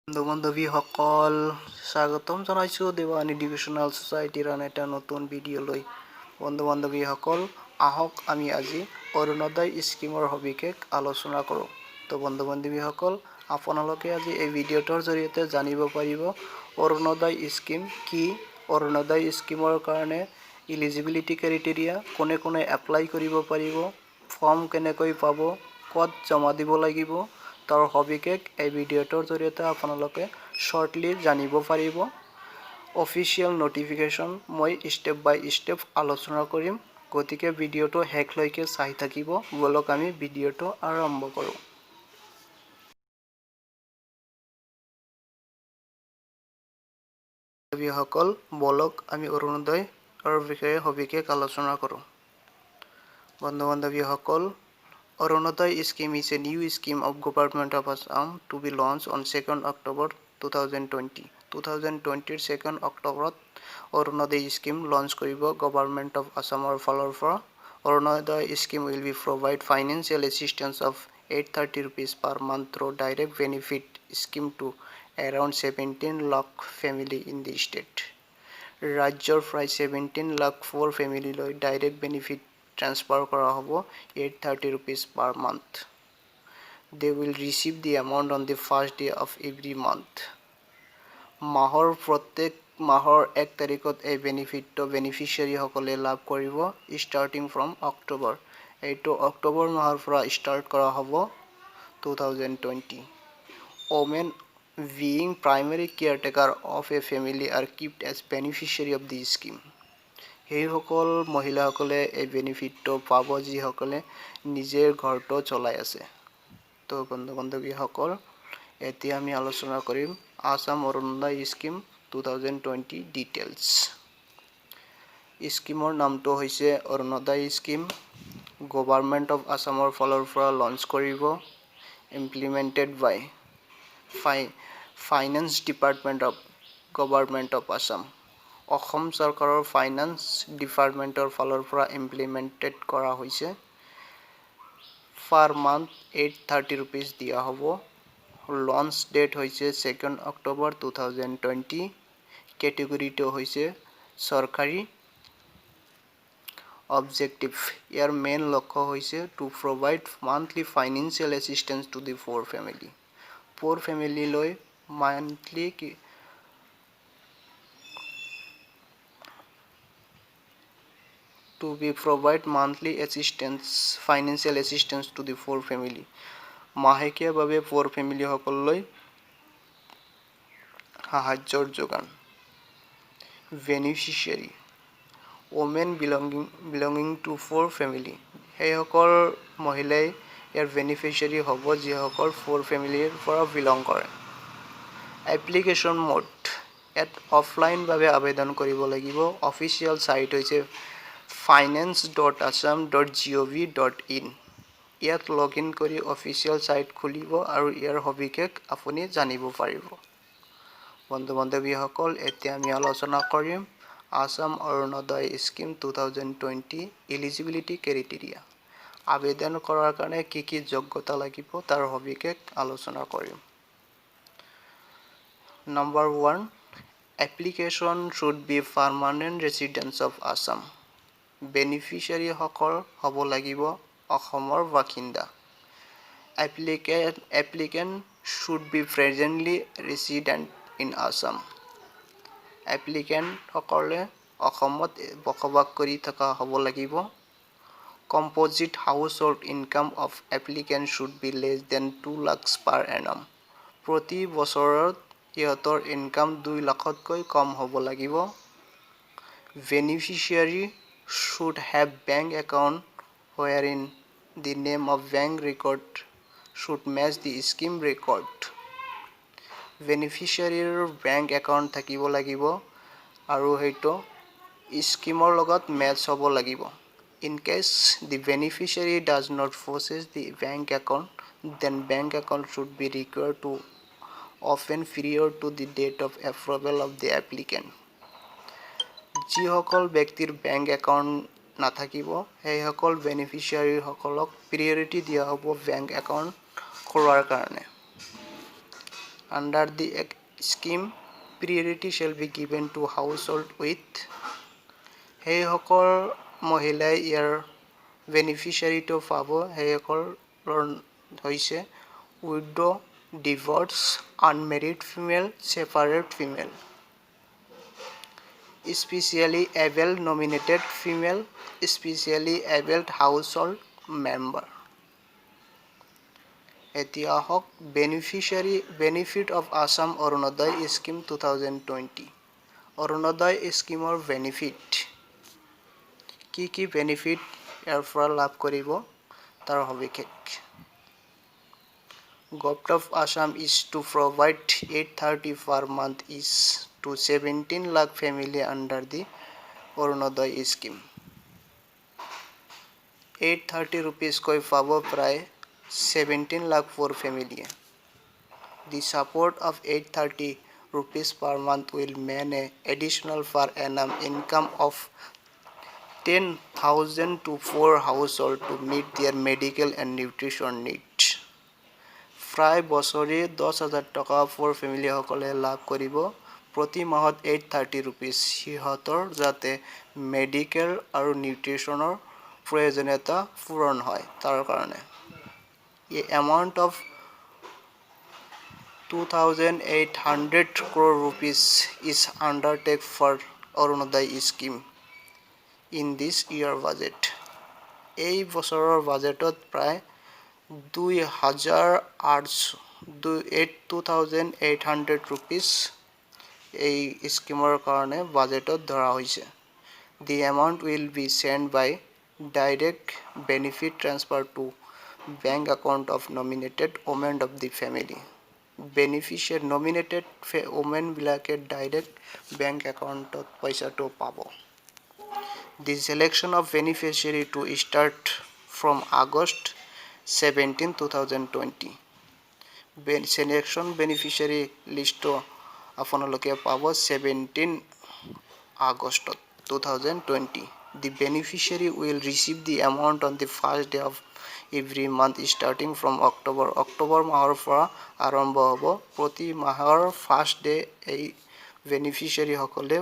বন্ধু-বান্ধৱীসকল স্বাগতম জনাইছোঁ দেৱানী ডিভিশ্যনেল ছ'চাইটিৰ আন এটা নতুন ভিডিঅ'লৈ। বন্ধু-বান্ধৱীসকল আহক আমি আজি অৰুণোদয় স্কিমৰ সবিশেষ আলোচনা কৰোঁ। তো বন্ধু-বান্ধৱীসকল আপোনালোকে আজি এই ভিডিঅ'টোৰ জৰিয়তে জানিব পাৰিব অৰুণোদয় স্কিম কি, অৰুণোদয় স্কিমৰ কাৰণে ইলিজিবিলিটি ক্ৰাইটেৰিয়া, কোনে কোনে এপ্লাই কৰিব পাৰিব, ফৰ্ম কেনেকৈ পাব, ক'ত জমা দিব লাগিব, তাৰ সবিশেষ এই ভিডিঅ'টোৰ জৰিয়তে আপোনালোকে শ্বৰ্টলি জানিব পাৰিব। অফিচিয়েল নটিফিকেশ্যন মই ষ্টেপ বাই ষ্টেপ আলোচনা কৰিম, গতিকে ভিডিঅ'টো শেষলৈকে চাই থাকিব। বলক আমি ভিডিঅ'টো আৰম্ভ কৰোঁ। সকল বলক আমি অৰুণোদয়ৰ বিষয়ে সবিশেষ আলোচনা কৰোঁ। বন্ধু-বান্ধৱীসকল Arunodaya scheme is a new scheme of Government of Assam to be launched on 2nd October 2020. 2020 2nd October Arunodaya scheme launch কৰিব Government of Assamৰ ফালৰ পৰা। Arunodaya scheme will be provide financial assistance of 830 rupees per month through direct benefit scheme to around 17 lakh family in the state. ৰাজ্যৰ প্ৰায় 17 lakh 4 ফেমিলিলৈ direct benefit transfer কৰা হ'ব 830 rupees per month. They will receive the amount on the first day of every month. মাহৰ প্ৰত্যেক মাহৰ 1 তাৰিখত এই বেনিফিটটো বেনিফিচিয়াৰীসকলে লাভ কৰিব ষ্টাৰ্টিং ফ্ৰম অক্টোবৰ। এইটো অক্টোবৰ মাহৰ পৰা ষ্টাৰ্ট কৰা হ'ব 2020. Women being primary caretaker of a family are kept as beneficiary of the scheme. সেইসকল মহিলাসকলে এই বেনিফিটটো পাব যিসকলে নিজে ঘৰটো চলাই আছে। তো বন্ধু-বান্ধৱীসকল এতিয়া আমি আলোচনা কৰিম আসাম অৰুণোদয় স্কিম 2020 ডিটেইলছ। স্কিমৰ নামটো হৈছে অৰুণোদয় স্কিম। গভৰ্ণমেণ্ট অফ আসামৰ ফালৰ পৰা লঞ্চ কৰিব। Implemented by finance department of government of Assam. Assam চৰকাৰৰ ফাইনেন্স ডিপাৰ্টমেণ্টৰ ফালৰ পৰা ইমপ্লিমেণ্টেড কৰা হৈছে। পাৰ মান্থ 830 rupees দিয়া হ'ব। লঞ্চ ডেট হৈছে 2nd October 2020। কেটেগৰীটো হৈছে চৰকাৰী। অবজেক্টিভ ইয়াৰ মেইন লক্ষ্য হৈছে two provide monthly financial assistance to the পুৰ ফেমিলি। পুৰ ফেমিলিলৈ monthly to be provide monthly assistance financial assistance to the poor family. মাহেকীয়াভাৱে poor family সকললৈ সাহায্যৰ যোগান। Beneficiary women belonging to poor family। সেইসকল মহিলাই ইয়াৰ বেনিফিচিয়াৰী হ'ব যিসকল poor ফেমিলিৰ পৰা বিলং কৰে। এপ্লিকেশ্যন মোড ইয়াত অফলাইনভাৱে আবেদন কৰিব লাগিব। অফিচিয়েল সাইট হৈছে finance.assam.gov.in। ইয়াত লগইন কৰি অফিচিয়েল সাইট খুলিব আৰু ইয়াৰ সবিশেষ আপুনি জানিব পাৰিব। বন্ধু-বান্ধৱীসকল এতিয়া আমি আলোচনা কৰিম Assam Orunodoi scheme 2020 eligibility criteria. আবেদন কৰাৰ কাৰণে কি কি যোগ্যতা লাগিব তাৰ সবিশেষ আলোচনা কৰিম। Number 1, application should be permanent residents of Assam. Beneficiary সকল হ'ব লাগিব অসমৰ বাসিন্দা। Applicant should be presently resident in Assam. Applicant সকলে অসমত বসবাস কৰি থকা হ'ব লাগিব। Composite household income of applicant should be less than 2 lakhs per annum. প্ৰতি বছৰত ইহঁতৰ ইনকাম 2 লাখতকৈ কম হ'ব লাগিব। Beneficiary should have bank account wherein the name of bank record should match the scheme record. Beneficiaryৰ bank account থাকিব লাগিব আৰু সেইটো স্কিমৰ লগত মেচ হ'ব লাগিব। In case the beneficiary does not possess the bank account, then bank account should be required to open prior to the date of approval of the applicant. যিসকল ব্যক্তিৰ bank account নাথাকিব সেইসকল বেনিফিচিয়াৰীসকলক প্ৰিয়ৰিটি দিয়া হ'ব বেংক একাউণ্ট খোলাৰ কাৰণে। Under the scheme, priority shall be given to household with সেইসকল মহিলাই ইয়াৰ বেনিফিচিয়াৰীটো পাব সেইসকলৰ হৈছে widow divorce unmarried female separate female specially abled nominated female specially abled household member এতিয়া হওক benefit of Assam Orunodoi scheme 2020 অৰুণোদয় স্কিমৰ বেনিফিট কি বেনিফিট ইয়াৰ পৰা লাভ কৰিব তাৰ সবিশেষ Government of Assam is to provide 830 per month is to 17 lakh family under the Arunodaya scheme 830 rupees koi pabo pray 17 lakh for family the support of 830 rupees per month will mean an additional per annum income of 10,000 to 4 households to meet their medical and nutrition needs. প্ৰায় বছৰি 10,000 টকা for family সকলে লাভ কৰিব প্ৰতি মাহত 830 rupees সিহঁতৰ যাতে medical আৰু নিউট্ৰিচনৰ প্ৰয়োজনীয়তা পূৰণ হয় তাৰ কাৰণে এই amount of 2,800 crore rupees is undertake for Arunodaya scheme in this year budget এই বছৰৰ বাজেটত প্ৰায় 2,800 rupees এই স্কিমৰ কাৰণে বাজেটত ধৰা হৈছে the amount will be sent by direct benefit transfer to bank account of nominated women of the family beneficiary nominated women বিলাকে direct bank account ত পইচাটো পাব the selection of beneficiary to start from August 17, 2020 selection beneficiary list আপোনালোকে পাব 17 August 2020 the beneficiary will receive the amount on the first day of every month starting from October মাহৰ পৰা আৰম্ভ হ'ব প্ৰতি মাহৰ ফাৰ্ষ্ট ডে এই বেনিফিচিয়াৰী সকলে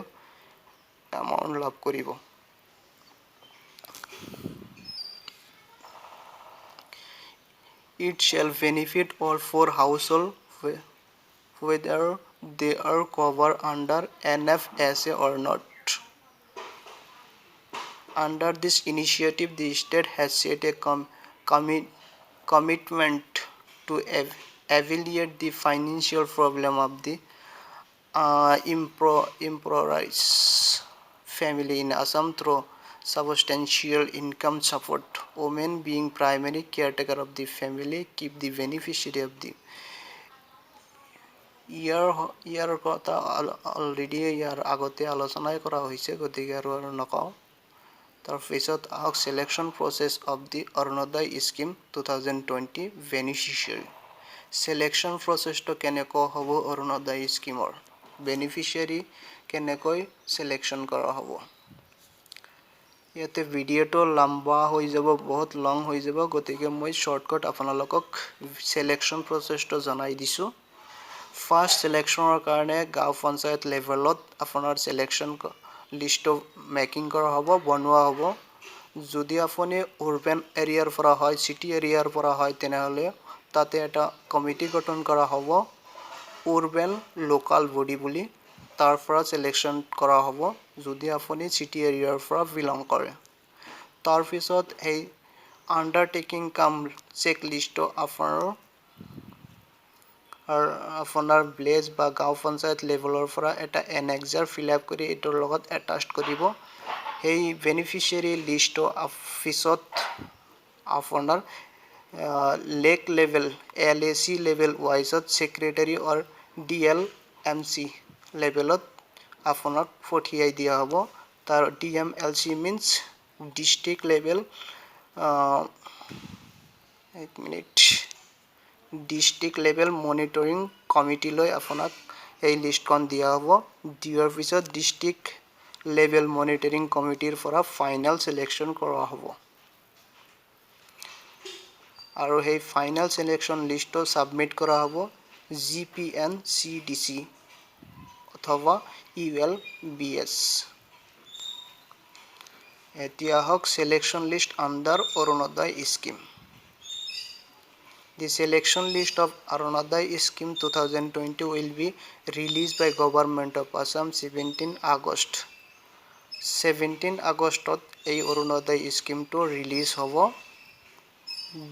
এমাউন্ট লাভ কৰিব It shall benefit all 4 households whether they are covered under NFSA or not. Under this initiative, the state has set a commitment to alleviate the financial problem of the impoverished family in Assam through substantial income support. Women being primary caretaker of the family keep the beneficiary of the ইয়াৰ কথা already ইয়াৰ আগতে আলোচনাই কৰা হৈছে গতিকে আৰু নকওঁ তাৰ পিছত আহক selection process of the Arunodaya scheme 2020 beneficiary selection প্ৰসেসটো কেনেকৈ হ'ব অৰুণোদয় স্কিমৰ বেনিফিচিয়াৰী কেনেকৈ সিলেকশন কৰা হ'ব ইয়াতে ভিডিওটো লম্বা হৈ যাব বহুত লং হৈ যাব গতিকে মই শৰ্টকাট আপোনালোকক সিলেকশন প্ৰসেসটো জনাই দিছো ফাৰ্স্ট সিলেকশনৰ কাৰণে গাঁও পঞ্চায়ত লেভেলত আপোনাৰ সিলেকশন লিষ্ট মেকিং কৰা হ'ব বনোৱা হ'ব যদি আপুনি আৰবান এৰিয়াৰ পৰা হয় সিটি এৰিয়াৰ পৰা হয় তেনেহলে তাতে এটা কমিটি গঠন কৰা হ'ব আৰবান লোকাল বডি বুলি তাৰ পৰা সিলেকশন কৰা হ'ব যদি আপুনি সিটি এৰিয়াৰ পৰা বিলং কৰে তাৰ পিছত এই আন্ডাৰটেকিং কাম চেক লিষ্ট আপোনাৰ ভিলেজ বা গাঁও পঞ্চায়ত লেভেলৰ পৰা এটা এনেক্সাৰ ফিল আপ কৰি এটোৰ লগত এটাচ কৰিব এই বেনিফিচিয়াৰী লিষ্ট অফিসত আপোনাৰ lake level LAC level ওয়াইজত secretary অৰ ডিএলএমসি লেভেলত আপোনাক পঠিয়াই দিয়া হ'ব তাৰ ডিএমএলসি মিন্স ডিস্ট্ৰিক্ট লেভেল এক minute district level monitoring committee লৈ আপোনাক এই লিষ্টখন দিয়া হ'ব দিয়াৰ পিছত ডিস্ট্ৰিক্ট লেভেল মনিটৰিং কমিটিৰ পৰা ফাইনাল সিলেকশন কৰা হ'ব আৰু এই ফাইনাল সিলেকশন লিষ্ট সাবমিট কৰা হ'ব GPNCDC অথবা ULBS। এতিয়া হওক selection list under Arunodaya scheme। The selection list of Arunodaya scheme 2020 will be released by Government of Assam 17 August। 17 আগষ্টত এই অৰুণোদয় স্কিমটো ৰিলিজ হ'ব।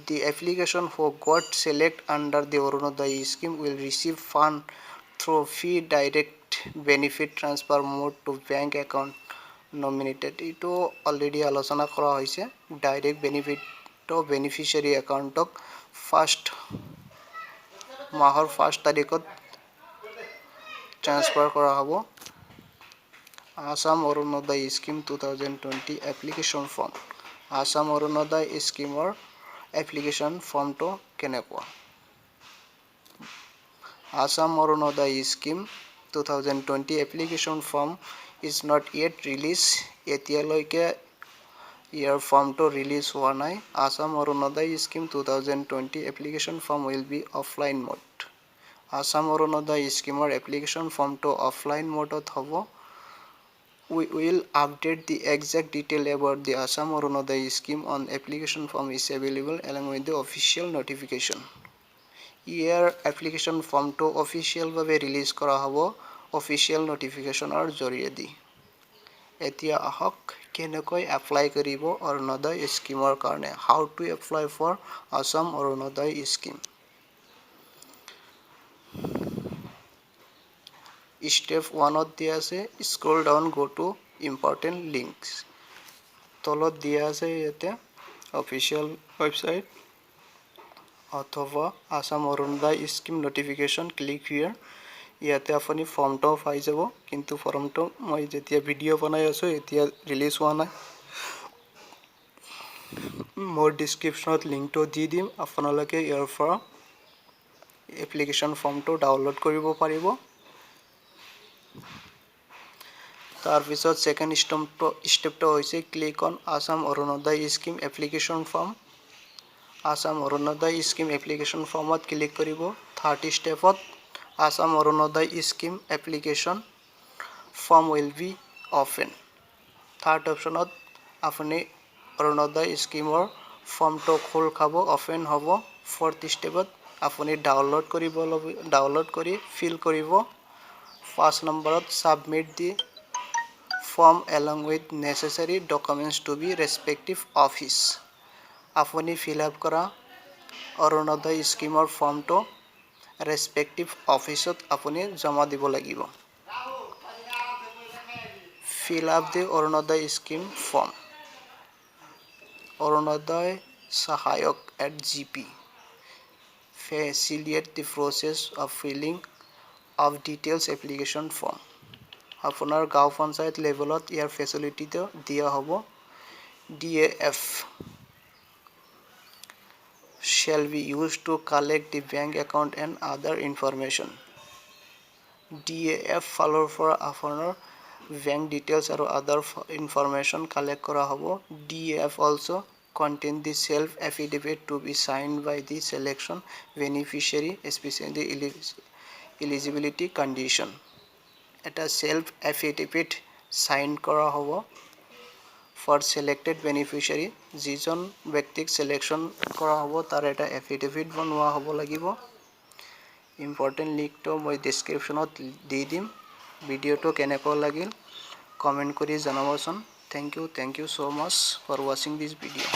The application for got select under the Arunodaya scheme will receive fund through fee direct benefit transfer mode to bank account nominated। এইটো already আলোচনা কৰা হৈছে। Direct বেনিফিটটো beneficiary একাউণ্টক মাহৰ 1 তাৰিখত ট্ৰান্সফাৰ কৰা হ'ব। Assam Orunodoi scheme 2020 application form. Assam Arunodaya স্কিমৰ এপ্লিকেশ্যন ফৰ্মটো কেনেকুৱা? Assam Arunodaya scheme 2020 application form is not yet released। এতিয়ালৈকে ইয়াৰ ফৰ্মটো ৰিলিজ হোৱা নাই। Assam Arunodaya scheme 2020 application form will be offline mode। Assam Arunodaya schemeৰ application ফৰ্মটো offline mode হ'ব। We will update the exact detail about the Assam Arunodaya scheme on application form is available along with the official notification। ইয়াৰ application ফৰ্মটো অফিচিয়েলভাৱে release কৰা হ'ব official নটিফিকেশ্যনৰ জৰিয়তে। এতিয়া আহক কেনেকৈ এপ্লাই কৰিব অৰুণোদয় স্কিমৰ কাৰণে। How to apply for Assam Orunodoi scheme. Step 1ত দিয়া আছে scroll down go to important links. তলত দিয়া আছে ইয়াতে অফিচিয়েল ৱেবছাইট অথবা Assam Orunodoi scheme notification click here. ইয়াতে আপুনি ফৰ্মটো পাই যাব, কিন্তু ফৰ্মটো মই যেতিয়া ভিডিঅ' বনাই আছোঁ এতিয়া ৰিলিজ হোৱা নাই। মোৰ ডিছক্ৰিপশ্যনত লিংকটো দি দিম, আপোনালোকে ইয়াৰ পৰা এপ্লিকেশ্যন ফৰ্মটো ডাউনলোড কৰিব পাৰিব। তাৰপিছত ছেকেণ্ড ষ্টেপটো হৈছে click on Assam Orunodoi scheme application form. Assam Orunodoi scheme application ফৰ্মত ক্লিক কৰিব। থাৰ্ড ষ্টেপত Assam Orunodoi scheme application form will be open. Third অপশ্যনত আপুনি অৰুণোদয় স্কিমৰ ফৰ্মটো খোল খাব, অপেন হ'ব। ফৰ্থ ষ্টেপত আপুনি ডাউনলোড কৰি ফিল কৰিব। 5 নম্বৰত submit the form along with necessary documents to be respective office. আপুনি ফিল আপ কৰা অৰুণোদয় স্কিমৰ ফৰ্মটো ৰেছপেক্টিভ অফিচত আপুনি জমা দিব লাগিব। ফিল আপ দি অৰুণোদয় স্কিম ফৰ্ম। অৰুণোদয় সহায়ক @gp facilitate the process of filling of details application form। আপোনাৰ গাঁও পঞ্চায়ত লেভেলত ইয়াৰ ফেচিলিটিটো দিয়া হ'ব। DAF shall be used to collect the bank account and other information। DAF ফালৰ পৰা আপোনাৰ বেংক ডিটেইলছ আৰু আদাৰ ইনফৰমেশ্যন কালেক্ট কৰা হ'ব। DAF also contain the self affidavit to be signed by the selection beneficiary especially eligibility condition। এটা self affidavit sign কৰা হ'ব ফৰ selected beneficiary। যিজন ব্যক্তিক সিলেকশ্যন কৰা হ'ব তাৰ এটা এফিডেভিট বনোৱা হ'ব লাগিব। ইম্পৰ্টেণ্ট লিংকটো মই ডেছক্ৰিপশ্যনত দি দিম। ভিডিঅ'টো কেনেকুৱা লাগিল কমেণ্ট কৰি জনাবচোন। Thank you so much for watching this video।